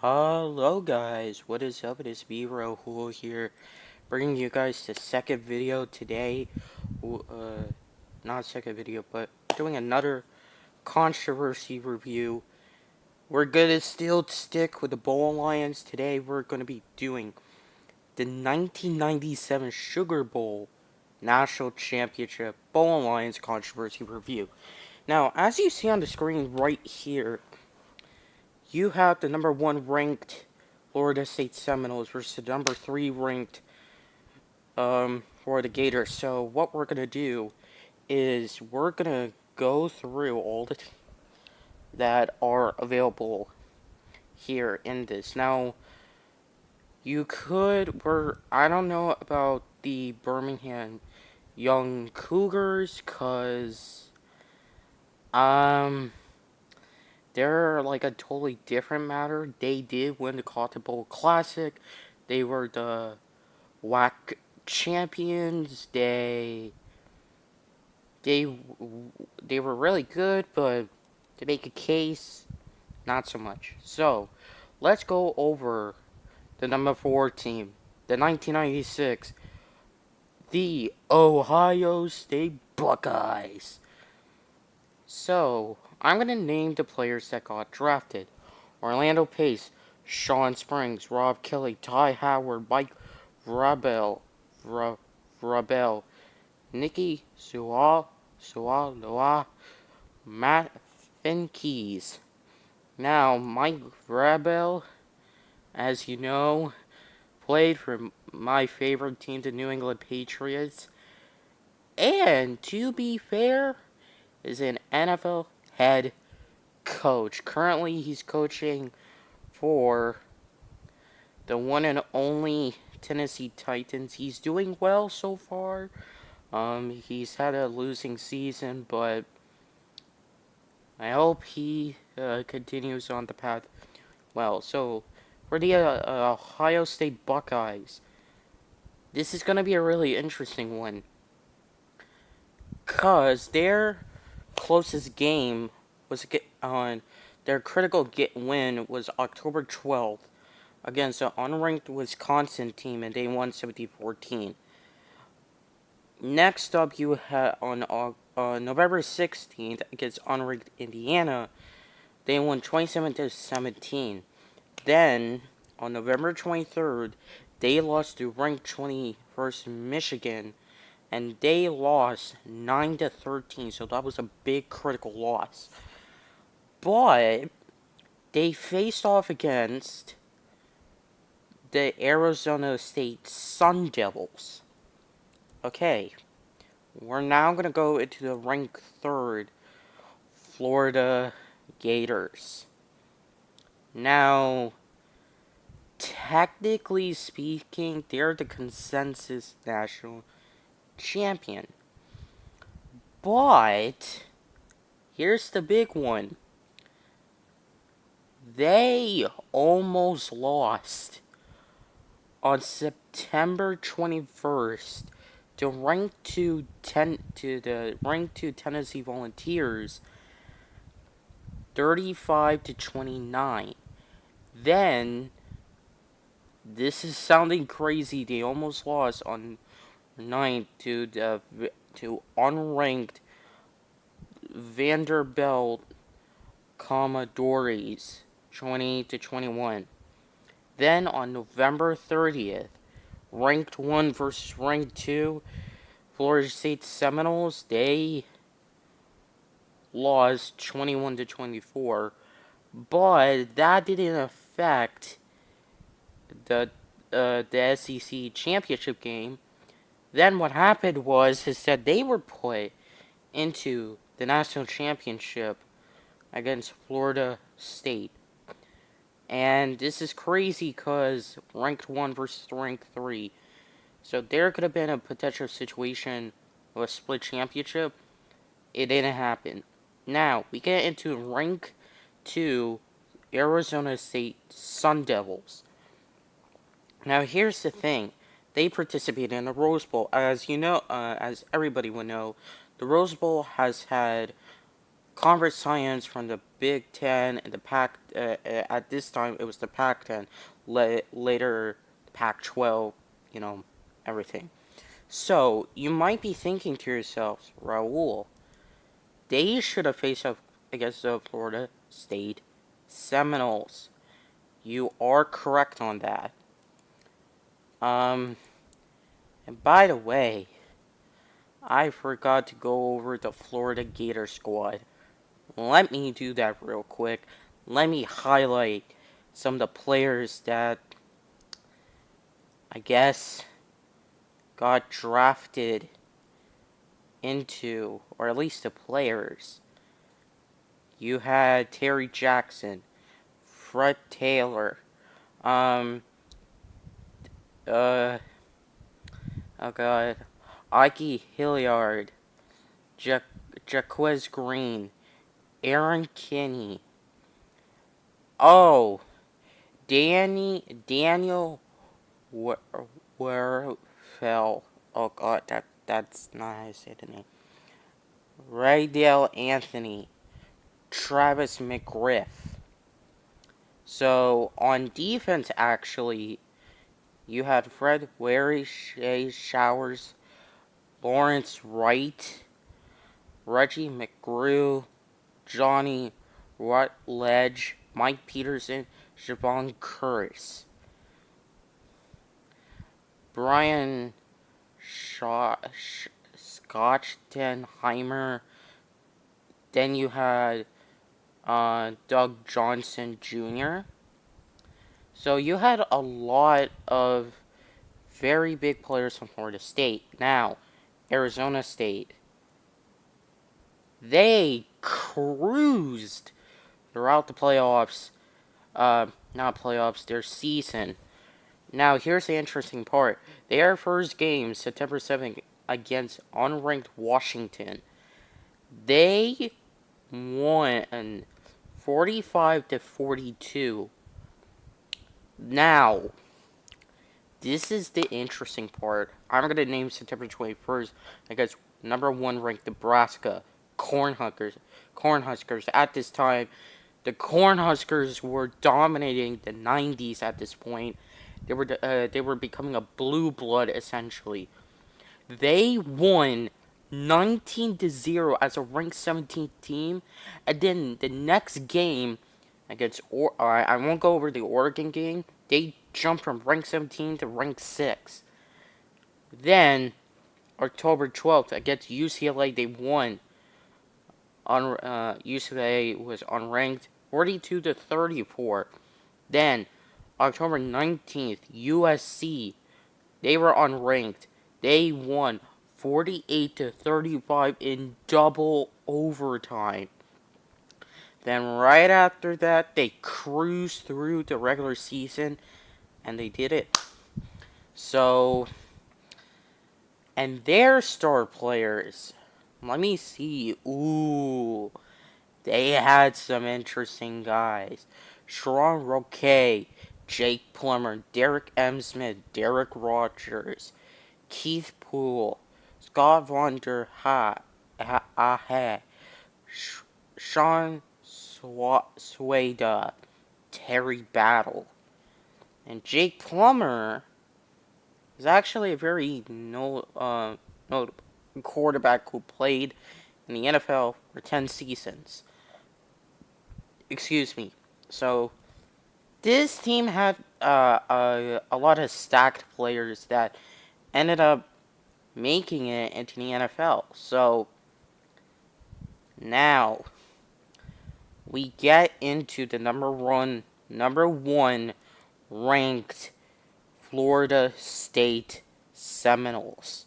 Hello guys, what is up? It is B-Rohul here, bringing you guys the second video today. Not second video, but doing another controversy review. We're gonna still stick with the Bowl Alliance. Today we're gonna be doing the 1997 Sugar Bowl National Championship Bowl Alliance controversy review. Now, as you see on the screen right here, you have the number 1 ranked Florida State Seminoles versus the number 3 ranked for the Gators. So what we're gonna do is we're gonna go through all the that are available here in this. Now, I don't know about the Birmingham Young Cougars, cause they're like a totally different matter. They did win the Cotton Bowl Classic. They were the WAC champions. They were really good, but to make a case, not so much. So let's go over the number 4 team, the 1996, the Ohio State Buckeyes. So I'm gonna name the players that got drafted: Orlando Pace, Sean Springs, Rob Kelly, Ty Howard, Mike Rabel, Rabel, Nikki Sualoa, Matt Finkeys. Now, Mike Rabel, as you know, played for my favorite team, the New England Patriots, and to be fair, is an NFL head coach. Currently, he's coaching for the one and only Tennessee Titans. He's doing well so far. He's had a losing season, but I hope he continues on the path well. So, for the Ohio State Buckeyes, this is going to be a really interesting one, because their closest game was on their critical win was October 12th against an unranked Wisconsin team, and they won 17-14. Next up, you had on November 16th against unranked Indiana. They won 27-17. Then on November 23rd, they lost to ranked 21st Michigan, and they lost 9-13. So that was a big critical loss. But they faced off against the Arizona State Sun Devils. Okay, we're now going to go into the ranked 3rd Florida Gators. Now, technically speaking, they're the consensus national champion. But, here's the big one. They almost lost on September 21st to the ranked 2 Tennessee Volunteers, 35-29. Then, this is sounding crazy, they almost lost on 9th to unranked Vanderbilt Commodores, 28-21. Then on November 30th, ranked 1 versus ranked 2, Florida State Seminoles, they lost 21-24, but that didn't affect the SEC championship game. Then what happened was that they were put into the national championship against Florida State. And this is crazy because ranked 1 versus ranked 3. So there could have been a potential situation of a split championship. It didn't happen. Now, we get into rank 2 Arizona State Sun Devils. Now, here's the thing. They participated in the Rose Bowl. As you know, as everybody would know, the Rose Bowl has had conference science from the Big Ten and the Pac. At this time, it was the Pac-10. Later, Pac-12. You know, everything. So you might be thinking to yourselves, Raul, they should have faced up against the Florida State Seminoles. You are correct on that. And by the way, I forgot to go over the Florida Gator squad. Let me do that real quick. Let me highlight some of the players that I guess got drafted into, or at least the players. You had Terry Jackson, Fred Taylor, um, oh god, Ike Hilliard, Jaquez Green, Aaron Kinney. Oh, Daniel Werfel. Oh god, that's not how I say the name. Raydale Anthony, Travis McGriff. So on defense, actually, you had Fred Wary, Shea Showers, Lawrence Wright, Reggie McGrew, Johnny Rutledge, Mike Peterson, Javon Curtis, Brian Scottenheimer. Then you had Doug Johnson Jr. So you had a lot of very big players from Florida State. Now, Arizona State, they cruised throughout the playoffs. Not playoffs, their season. Now, here's the interesting part. Their first game, September 7th, against unranked Washington, they won 45-42. Now, this is the interesting part. I'm going to name September 21st against number 1 ranked Nebraska Cornhuskers. At this time, the Cornhuskers were dominating the 90s at this point. They were becoming a blue blood essentially. They won 19-0 as a ranked 17th team, and then the next game against I won't go over the Oregon game. They jumped from rank 17 to rank 6. Then October 12th against UCLA, they won. UCLA was unranked 42-34. Then October 19th, USC, they were unranked. They won 48-35 in double overtime. Then right after that, they cruised through the regular season, and they did it. So, and their star players, let me see. Ooh, they had some interesting guys. Sharon Roque, Jake Plummer, Derek M. Smith, Derek Rogers, Keith Poole, Scott Von der Ahe, Sean Sueda, Terry Battle. And Jake Plummer is actually a very notable quarterback who played in the NFL for 10 seasons. Excuse me. So, this team had a lot of stacked players that ended up making it into the NFL. So, now we get into the number one ranked Florida State Seminoles.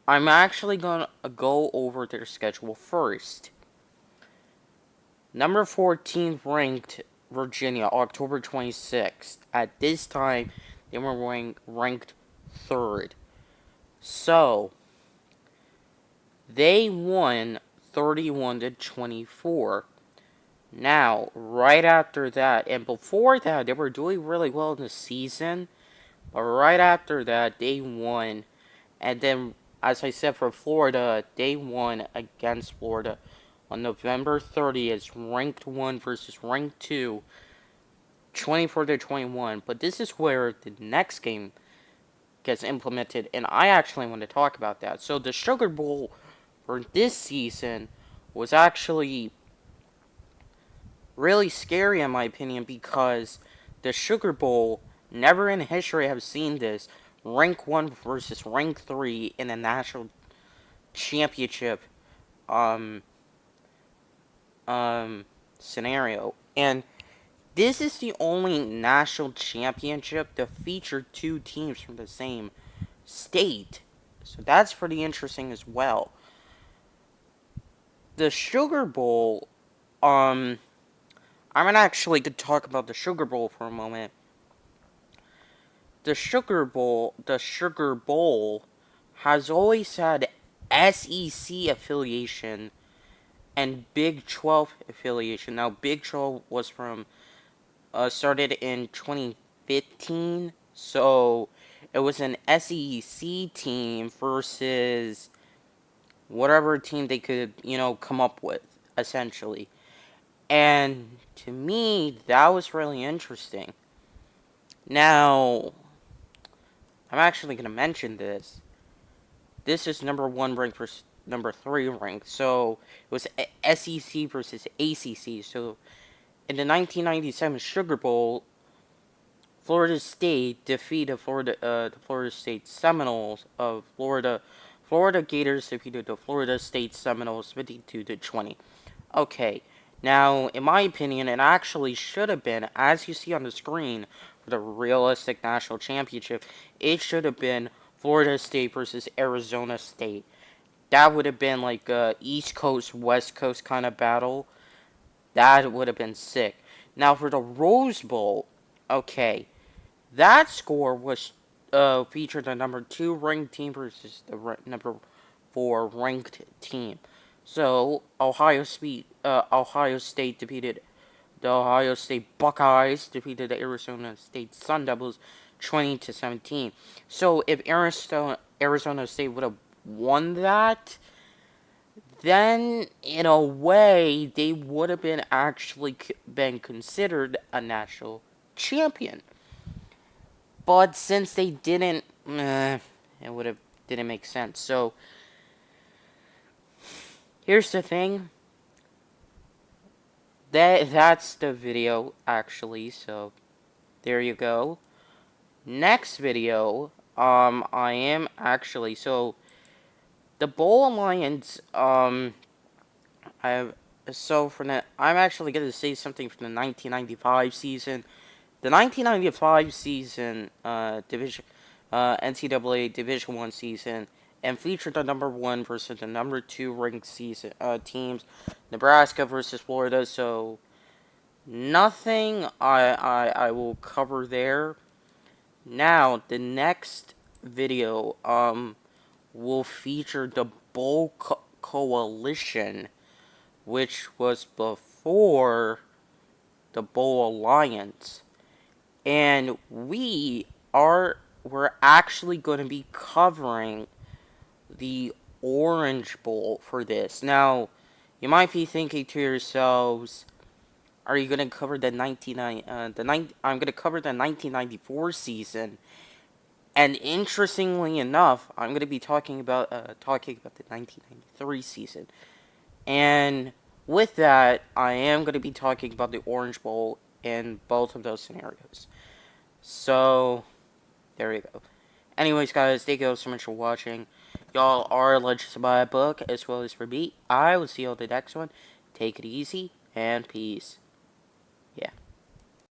I'm actually going to go over their schedule first. Number 14 ranked Virginia, October 26th. At this time, they were ranked 3rd. So, they won 31-24. Now, right after that, and before that, they were doing really well in the season. But right after that, they won. And then, as I said, for Florida, they won against Florida on November 30th, ranked 1 versus ranked 2, 24-21. But this is where the next game gets implemented, and I actually want to talk about that. So the Sugar Bowl for this season was actually really scary in my opinion, because the Sugar Bowl, never in history have seen this, rank 1 versus rank 3 in a national championship um scenario. And this is the only national championship to feature two teams from the same state. So that's pretty interesting as well. The Sugar Bowl, I'm gonna actually talk about the Sugar Bowl for a moment. The Sugar Bowl has always had SEC affiliation and Big 12 affiliation. Now, Big 12 was started in 2015, so it was an SEC team versus whatever team they could, come up with, essentially. And to me, that was really interesting. Now, I'm actually going to mention this. This is number 1 ranked versus number 3 ranked. So, it was SEC versus ACC. So, in the 1997 Sugar Bowl, Florida State defeated the Florida State Seminoles of Florida. Florida Gators defeated the Florida State Seminoles 52-20. Okay, now in my opinion, it actually should have been, as you see on the screen, for the realistic national championship, it should have been Florida State versus Arizona State. That would have been like a East Coast West Coast kind of battle. That would have been sick. Now for the Rose Bowl, okay, that score was featured the number 2 ranked team versus the number 4 ranked team. So Ohio State defeated the Ohio State Buckeyes, defeated the Arizona State Sun Devils 20-17. So if Arizona State would have won that, then in a way they would have been actually been considered a national champion. But since they didn't, it would have didn't make sense. So here's the thing. That's the video actually. So there you go. Next video, I am actually the Bowl Alliance. I so for that I'm actually gonna say something from the 1995 season. The 1995 season, NCAA Division One season, and featured the number 1 versus the number 2 ranked season teams, Nebraska versus Florida. So nothing I will cover there. Now the next video will feature the Bowl Coalition, which was before the Bowl Alliance. And we're actually going to be covering the Orange Bowl for this. Now, you might be thinking to yourselves, are you going to cover the I'm going to cover the 1994 season. And interestingly enough, I'm going to be talking about the 1993 season. And with that, I am going to be talking about the Orange Bowl in both of those scenarios. So, there you go. Anyways, guys, thank you all so much for watching. Y'all are legends to buy a book, as well as for me. I will see you all the next one. Take it easy, and peace. Yeah.